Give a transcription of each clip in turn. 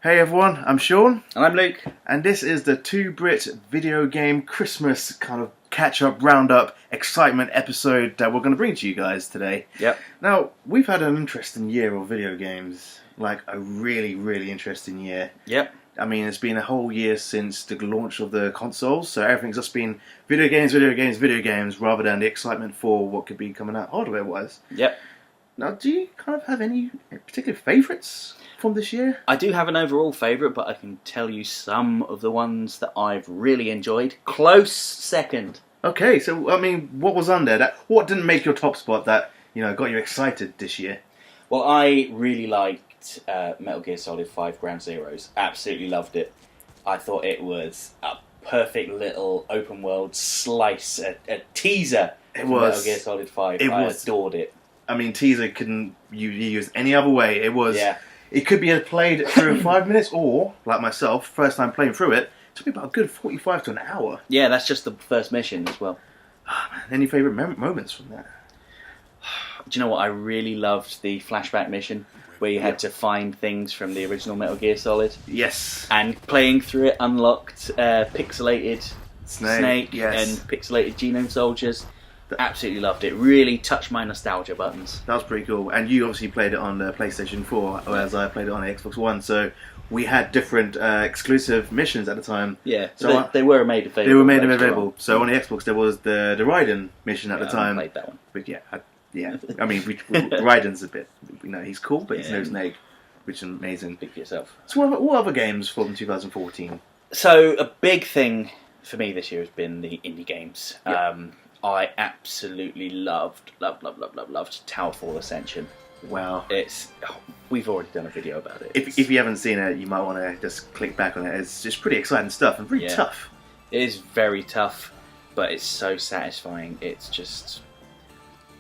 Hey everyone, I'm Sean. And I'm Luke. And this is the Two Brit video game Christmas kind of catch-up, round-up, excitement episode that we're going to bring to you guys today. Yep. Now, we've had an interesting year of video games. Like, a really, really interesting year. Yep. I mean, it's been a whole year since the launch of the consoles, so everything's just been video games, rather than the excitement for what could be coming out hardware-wise. Yep. Now, do you kind of have any particular favourites from this year? I do have an overall favourite, but I can tell you some of the ones that I've really enjoyed. Close second. Okay, so, I mean, what was on there? What didn't make your top spot that, got you excited this year? Well, I really liked Metal Gear Solid 5 Ground Zeroes. Absolutely loved it. I thought it was a perfect little open world slice, a teaser for Metal Gear Solid 5. I adored it. I mean, teaser couldn't you use any other way. It was. Yeah. It could be played through 5 minutes, or, like myself, first time playing through it, took me about a good 45 to an hour. Yeah, that's just the first mission as well. Oh, man. Any favourite moments from that? Do you know what? I really loved the flashback mission where you had to find things from the original Metal Gear Solid. Yes. And playing through it unlocked pixelated Snake yes. and pixelated Genome Soldiers. Absolutely loved it. Really touched my nostalgia buttons. That was pretty cool. And you obviously played it on the PlayStation 4, whereas I played it on the Xbox One. So we had different exclusive missions at the time. Yeah, so they were made available. They were made available. So on the Xbox there was the Raiden mission at the time. I played that one. But yeah. I mean, Raiden's a bit, he's cool, but he's no Snake, which is amazing. Speak for yourself. So what other games from 2014? So a big thing for me this year has been the indie games. Yep. I absolutely loved Towerfall Ascension. Wow. We've already done a video about it. If you haven't seen it, you might want to just click back on it. It's just pretty exciting stuff and pretty tough. It is very tough, but it's so satisfying. It's just...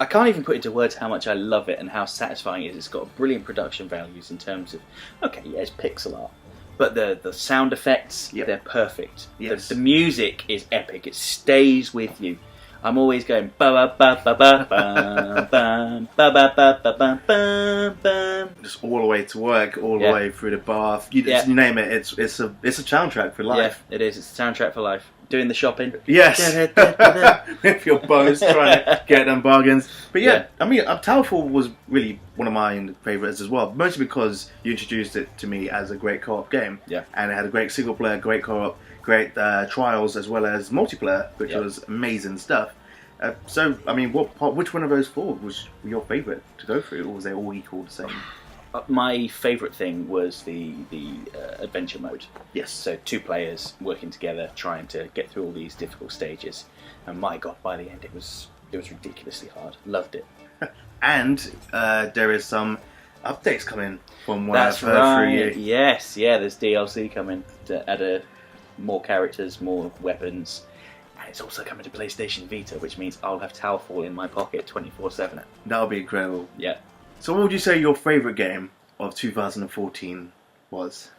I can't even put into words how much I love it and how satisfying it is. It's got brilliant production values in terms of... Okay, yeah, it's pixel art. But the sound effects, they're perfect. Yes. The music is epic. It stays with you. I'm always going ba ba ba ba ba ba ba ba ba ba ba ba ba. Just all the way to work, all the way through the bath. You name it. It's a soundtrack for life. Yeah, it is. It's a soundtrack for life. Doing the shopping. Yes. With your bows trying to get them bargains. But I mean, Towerfall was really one of my favourites as well. Mostly because you introduced it to me as a great co-op game. Yeah. And it had a great single player, great co-op, great trials, as well as multiplayer, which was amazing stuff. So, I mean, which one of those four was your favourite to go through, or was they all equal the same? My favourite thing was the adventure mode. Yes. So 2 players working together, trying to get through all these difficult stages. And my God, by the end it was ridiculously hard. Loved it. And there is some updates coming from what I've heard through you. Yes, there's DLC coming to add more characters, more weapons. And it's also coming to PlayStation Vita, which means I'll have Towerfall in my pocket 24/7. That'll be incredible. Yeah. So what would you say your favourite game of 2014 was?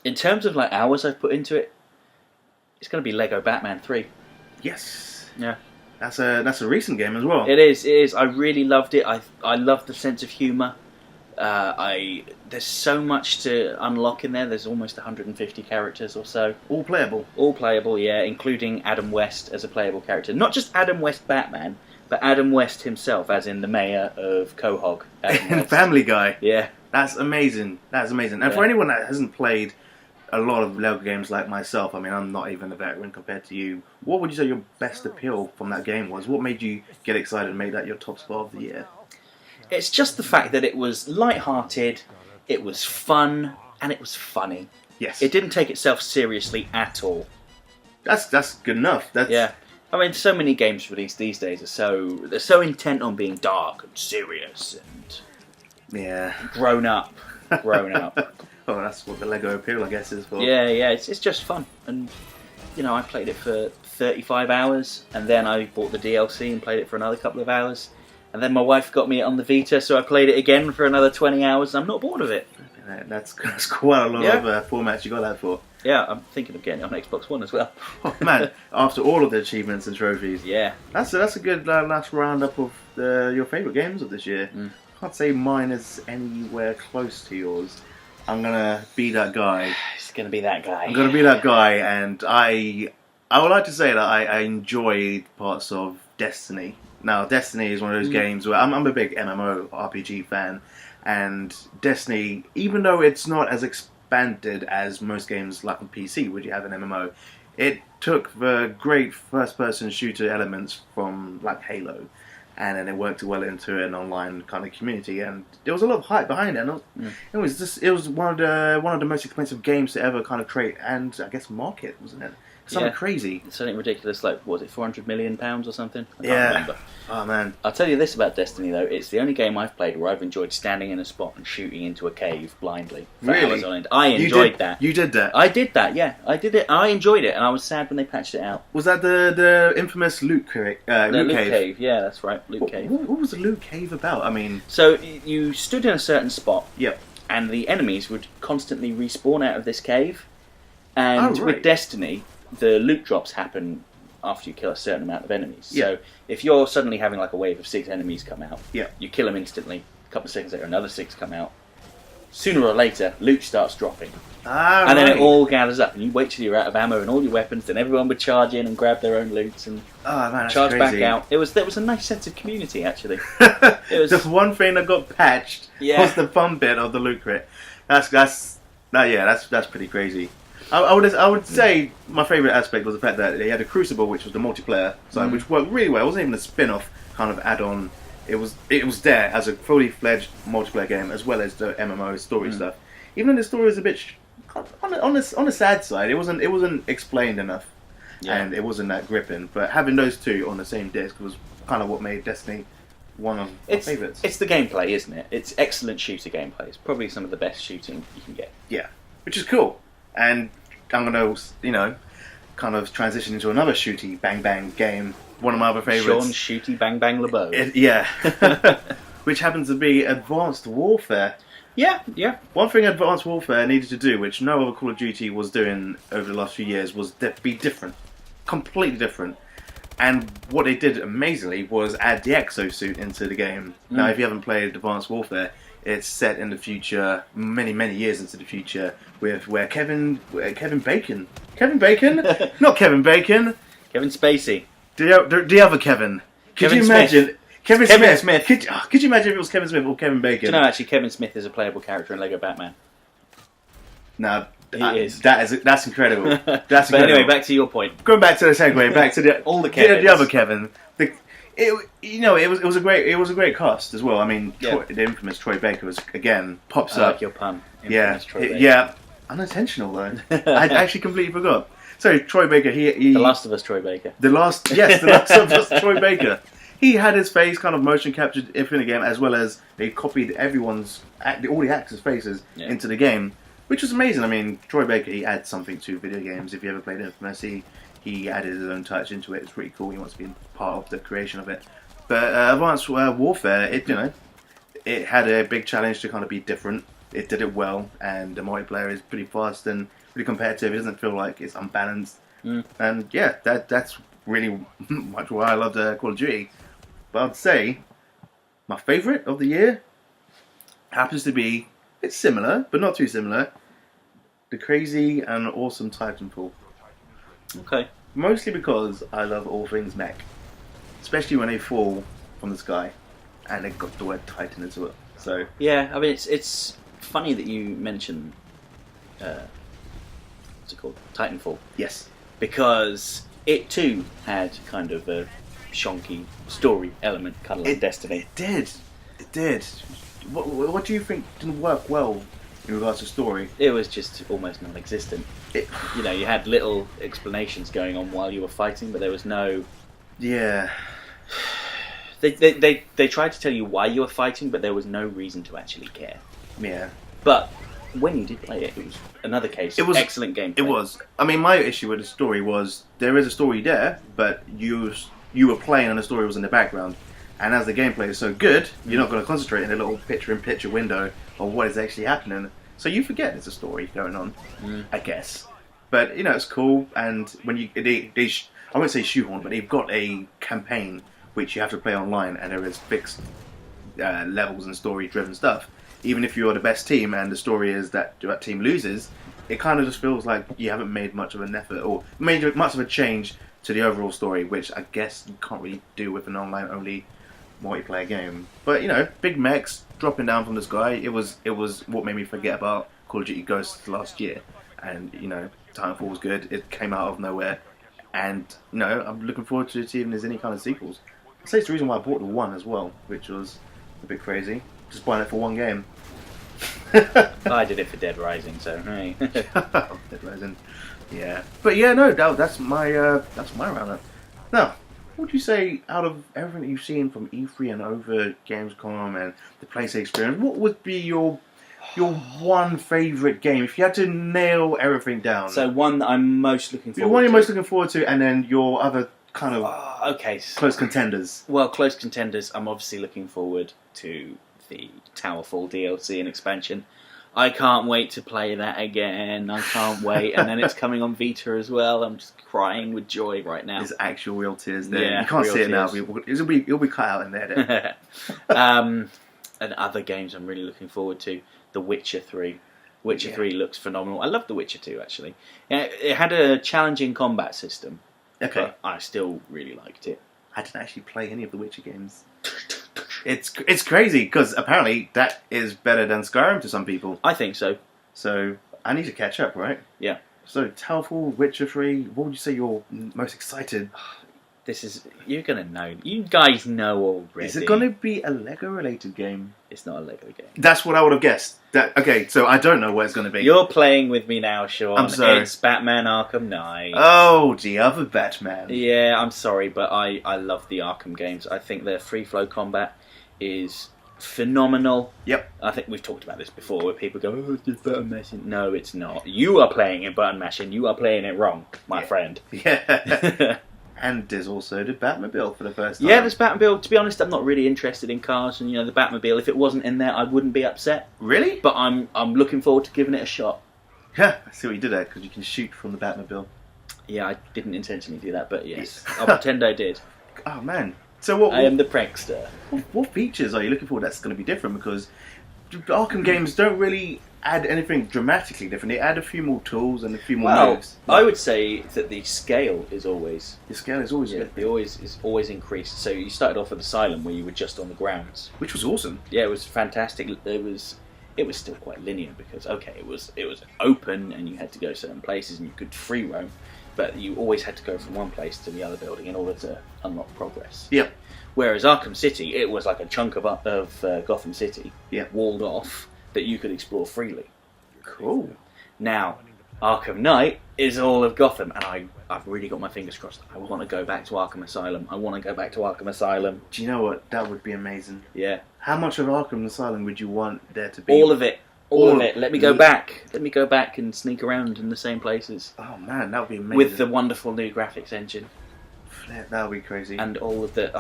In terms of hours I've put into it, it's going to be Lego Batman 3. Yes. Yeah. That's a recent game as well. It is. I really loved it. I loved the sense of humour. There's so much to unlock in there. There's almost 150 characters or so. All playable? All playable, yeah, including Adam West as a playable character. Not just Adam West Batman, but Adam West himself, as in the mayor of Quahog. And Family Guy. Yeah. That's amazing. And for anyone that hasn't played a lot of Lego games like myself, I mean, I'm not even a veteran compared to you, what would you say your best appeal from that game was? What made you get excited and make that your top spot of the year? It's just the fact that it was light-hearted, it was fun, and it was funny. Yes. It didn't take itself seriously at all. That's good enough. Yeah. I mean, so many games released these days they're so intent on being dark and serious and grown up. Oh, that's what the Lego appeal, I guess, is for. Yeah, it's just fun. And, I played it for 35 hours, and then I bought the DLC and played it for another couple of hours. And then my wife got me it on the Vita, so I played it again for another 20 hours. I'm not bored of it. That's quite a lot of formats you got that for. Yeah, I'm thinking of getting it on Xbox One as well. Oh man, after all of the achievements and trophies. Yeah. That's a good last roundup of your favourite games of this year. I can't say mine is anywhere close to yours. I'm gonna be that guy. It's gonna be that guy. I'm gonna be that guy, and I would like to say that I enjoyed parts of Destiny. Now, Destiny is one of those games where I'm a big MMO RPG fan, and Destiny, even though it's not as expanded as most games like on PC, where you have an MMO, it took the great first-person shooter elements from like Halo, and then it worked well into an online kind of community, and there was a lot of hype behind it. And it was one of the most expensive games to ever kind of create and I guess market, wasn't it? Something crazy. Something ridiculous, like, what was it, £400 million or something? I can't remember. Oh, man. I'll tell you this about Destiny, though. It's the only game I've played where I've enjoyed standing in a spot and shooting into a cave blindly. Really? I enjoyed that. You did that? I did that, yeah. I did it. I enjoyed it, and I was sad when they patched it out. Was that the infamous loot cave? Loot Cave, yeah, that's right. Loot Cave. What was the loot cave about? I mean... So, you stood in a certain spot. Yep. And the enemies would constantly respawn out of this cave. And with Destiny, the loot drops happen after you kill a certain amount of enemies. Yeah. So if you're suddenly having like a wave of 6 enemies come out, yeah, you kill them instantly. A couple of seconds later, another 6 come out. Sooner or later, loot starts dropping. And then it all gathers up, and you wait till you're out of ammo and all your weapons. Then everyone would charge in and grab their own loots and charge back out. There was a nice sense of community, actually. It was just one thing that got patched was the fun bit of the loot crit. That's pretty crazy. I would say my favourite aspect was the fact that they had a Crucible, which was the multiplayer side, which worked really well. It wasn't even a spin-off kind of add-on. It was there as a fully fledged multiplayer game, as well as the MMO story stuff. Even though the story was a bit on the sad side, it wasn't explained enough, and it wasn't that gripping. But having those two on the same disc was kind of what made Destiny one of my favourites. It's the gameplay, isn't it? It's excellent shooter gameplay. It's probably some of the best shooting you can get. Yeah, which is cool. And I'm going to, kind of transition into another shooty bang bang game. One of my other favourites. Sean Shooty Bang Bang LeBeau. Yeah. Which happens to be Advanced Warfare. Yeah. One thing Advanced Warfare needed to do, which no other Call of Duty was doing over the last few years, was be different. Completely different. And what they did amazingly was add the exosuit into the game. Now, if you haven't played Advanced Warfare, it's set in the future, many, many years into the future, where Kevin Bacon? Not Kevin Bacon. Kevin Spacey. The other Kevin. Could you imagine? Kevin Smith. Could you imagine if it was Kevin Smith or Kevin Bacon? Do you know, actually, Kevin Smith is a playable character in Lego Batman. No, he is. That's incredible. That's but incredible. anyway, back to your point. Going back to the segue, back to all the Kevins. The other Kevin. It was a great cast as well. I mean, the infamous Troy Baker was again pops I up. like your pun. Yeah, unintentional though. I actually completely forgot. So Troy Baker, he The Last of Us Troy Baker. The Last of Us Troy Baker. He had his face kind of motion captured in the game, as well as they copied all the actors' faces into the game, which was amazing. I mean, Troy Baker, he adds something to video games. If you ever played Infamous, he added his own touch into it. It's pretty cool. He wants to be part of the creation of it. But Advanced Warfare, it had a big challenge to kind of be different. It did it well, and the multiplayer is pretty fast and pretty competitive. It doesn't feel like it's unbalanced. And yeah, that's really much why I love Call of Duty. But I'd say my favourite of the year happens to be, it's similar, but not too similar, the crazy and awesome Titanfall. Okay. Mostly because I love all things mech. Especially when they fall from the sky. And they've got the word Titan as well. So yeah, I mean, it's funny that you mention what's it called? Titanfall. Yes. Because it too had kind of a shonky story element, kind of like Destiny. It did. What do you think didn't work well in regards to story? It was just almost non-existent. You had little explanations going on while you were fighting, but there was no... Yeah. They tried to tell you why you were fighting, but there was no reason to actually care. Yeah. But when you did play it, it was another case. It was excellent gameplay. It was. I mean, my issue with the story was there is a story there, but you were playing and the story was in the background. And as the gameplay is so good, you're not going to concentrate in a little picture-in-picture window of what is actually happening. So you forget there's a story going on, I guess. But, it's cool. And when I won't say shoehorn, but they've got a campaign which you have to play online, and there is fixed levels and story-driven stuff. even if you're the best team and the story is that that team loses, it kind of just feels like you haven't made much of an effort or made much of a change to the overall story, which I guess you can't really do with an online-only multiplayer game. But you know, big mechs dropping down from the sky. It was what made me forget about Call of Duty Ghosts last year. And you know, Titanfall was good. It came out of nowhere, and you know, I'm looking forward to seeing if there's any kind of sequels. I'd say it's the reason why I bought the 1 as well, which was a bit crazy. Just buying it for one game. I did it for Dead Rising, so hey. Dead Rising. Yeah, but yeah, no, that's my roundup. Now, what would you say out of everything that you've seen from E3 and over Gamescom and the PlayStation experience? What would be your one favourite game if you had to nail everything down? So one that I'm most looking forward to. The one you're most looking forward to, and then your other kind of close contenders. Well, close contenders. I'm obviously looking forward to the Towerfall DLC and expansion. I can't wait to play that again. I can't wait. And then it's coming on Vita as well. I'm just crying with joy right now. There's actual real tears there. Yeah, you can't see it now. tears. It'll be cut out in there. And other games I'm really looking forward to. The Witcher 3. Witcher 3 looks phenomenal. I love The Witcher 2, actually. It had a challenging combat system. Okay. But I still really liked it. I didn't actually play any of the Witcher games. It's crazy because apparently that is better than Skyrim to some people. I think so. So I need to catch up, right? Yeah. So Towerfall, Witcher 3. What would you say you're most excited? You're gonna know. You guys know already. Is it gonna be a Lego related game? It's not a Lego game. That's what I would have guessed. Okay, so I don't know what it's gonna be. You're playing with me now, Sean. I'm sorry. It's Batman Arkham Knight. Oh, the other Batman. Yeah, I'm sorry, but I love the Arkham games. I think their free flow combat is phenomenal. Yep. I think we've talked about this before, where people go, "Oh, it's just button mashing." No, it's not. You are playing it button mashing. You are playing it wrong, my friend. Yeah. And there's also the Batmobile for the first time. Yeah, there's Batmobile. To be honest, I'm not really interested in cars, and the Batmobile. If it wasn't in there, I wouldn't be upset. Really? But I'm looking forward to giving it a shot. Yeah, I see what you did there, because you can shoot from the Batmobile. Yeah, I didn't intentionally do that, but yes, I'll pretend I did. Oh man! So I am the prankster. What features are you looking for that's going to be different? Because Arkham games don't really add anything dramatically different. They add a few more tools and a few more moves. I would say that the scale is always... The scale is always good. Is always increased. So you started off with Asylum, where you were just on the grounds. Which was awesome. Yeah, it was fantastic. It was still quite linear, because, it was open, and you had to go certain places, and you could free roam. But you always had to go from one place to the other building in order to unlock progress. Yep. Whereas Arkham City, it was like a chunk of Gotham City, walled off, that you could explore freely. Cool. Now, Arkham Knight is all of Gotham, and I've really got my fingers crossed. I want to go back to Arkham Asylum. Do you know what? That would be amazing. Yeah. How much of Arkham Asylum would you want there to be? All of it. All of it. Let me go back. Let me go back and sneak around in the same places. Oh man, that would be amazing. With the wonderful new graphics engine. That would be crazy. And all of the...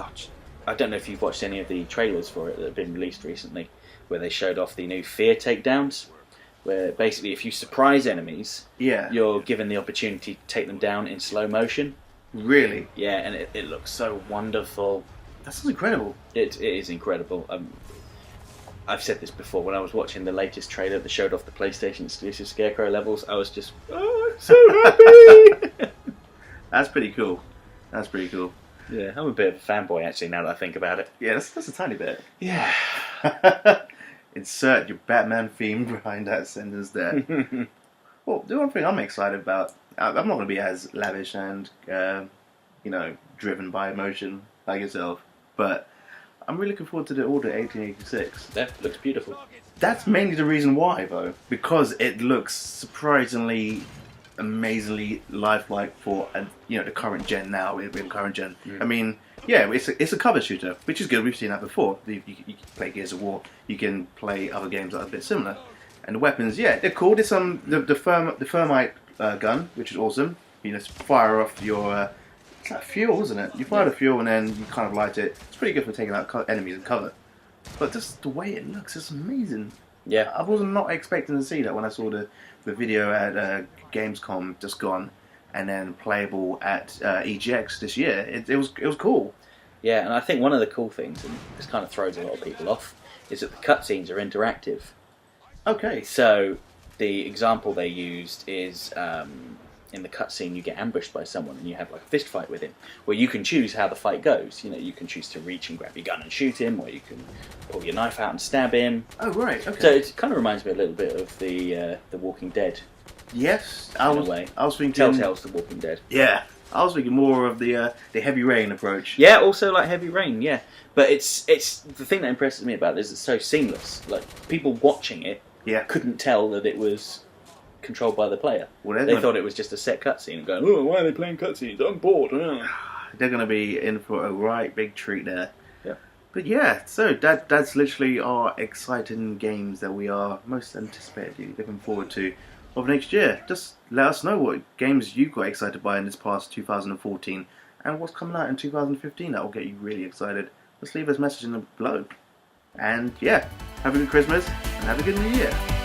I don't know if you've watched any of the trailers for it that have been released recently, where they showed off the new fear takedowns, where basically if you surprise enemies, you're given the opportunity to take them down in slow motion. Really? Yeah, and it looks so wonderful. That sounds incredible. It is incredible. I've said this before, when I was watching the latest trailer that showed off the PlayStation exclusive Scarecrow levels, I was just, I'm so happy! That's pretty cool. Yeah, I'm a bit of a fanboy actually, now that I think about it. Yeah, that's a tiny bit. Yeah. Insert your Batman theme behind that sentence there. Well, the one thing I'm excited about, I'm not going to be as lavish and, driven by emotion like yourself, but I'm really looking forward to the Order 1886. That looks beautiful. That's mainly the reason why, though, because it looks surprisingly, amazingly lifelike for the current gen now. In current gen, I mean, it's a cover shooter, which is good. We've seen that before. You can play Gears of War. You can play other games that are a bit similar, and the weapons, they're cool. There's the thermite gun, which is awesome. You just fire off your it's like fuel, isn't it? You fire the fuel and then you kind of light it. It's pretty good for taking out enemies in cover. But just the way it looks is amazing. Yeah. I was not expecting to see that when I saw the video at Gamescom just gone, and then playable at EGX this year. It was cool. Yeah, and I think one of the cool things, and this kind of throws a lot of people off, is that the cutscenes are interactive. Okay. So the example they used is in the cutscene you get ambushed by someone and you have like a fist fight with him, where you can choose how the fight goes. You know, you can choose to reach and grab your gun and shoot him, or you can pull your knife out and stab him. Oh right, okay. So it kind of reminds me a little bit of the Walking Dead. Yes, In a way. I was thinking. Telltale's The Walking Dead. Yeah, I was thinking more of the Heavy Rain approach. Yeah, also like Heavy Rain. Yeah, but it's the thing that impresses me about it is it's so seamless. Like people watching it couldn't tell that it was controlled by the player. Well, they thought it was just a set cutscene and going, oh, why are they playing cutscenes? I'm bored. They're going to be in for a right big treat there. Yeah. But yeah, so that's literally our exciting games that we are most anticipated, looking forward to of next year. Just let us know what games you got excited by in this past 2014 and what's coming out in 2015 that will get you really excited. Just leave us a message in the below. And yeah, have a good Christmas and have a good New Year.